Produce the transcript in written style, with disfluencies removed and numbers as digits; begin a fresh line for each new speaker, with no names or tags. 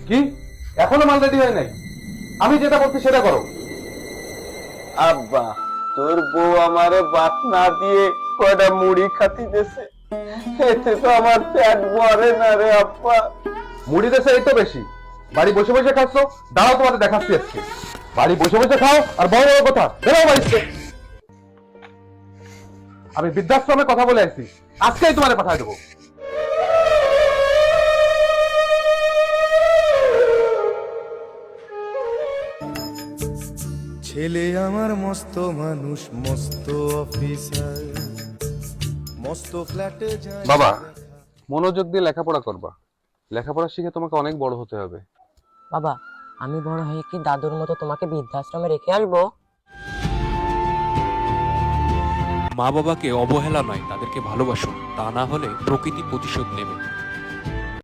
কি এখনো মাল রেডি হয় নাই? আমি যেটা বলছি সেটা করো।
আব্বা, তোর বউ আমারে ভাত না দিয়ে কয়টা মুড়ি খাতি দিয়েছে, এতে তো আমার পেট ভরে না রে আব্বা।
মুড়ি দেশে এই তো বেশি। বাড়ি বসে বসে খাচ্ছ, দাঁড়াও তোমাদের দেখাচ্ছি আজকে। বাড়ি বসে বসে খাও আর বড় বড় কথা বেরো বাড়িতে। আমি বৃদ্ধাশ্রমে কথা বলে আসছি, আজকেই তোমাদের পাঠায় দেবো।
ছেলে আমার মস্ত মানুষ, মস্ত অফিসার, মস্ত ফ্ল্যাটে যায়।
বাবা, মনোযোগ দিয়ে লেখাপড়া করবা। লেখাপড়া শিখে তোমাকে অনেক বড় হতে হবে।
বাবা, আমি বড় হয়ে কি দাদুর মতো তোমাকে বৃদ্ধাশ্রমে রেখে আসবো?
মা বাবাকে অবহেলা নয়, তাদেরকে ভালোবাসুন, তা না হলে প্রকৃতি প্রতিশোধ নেবে।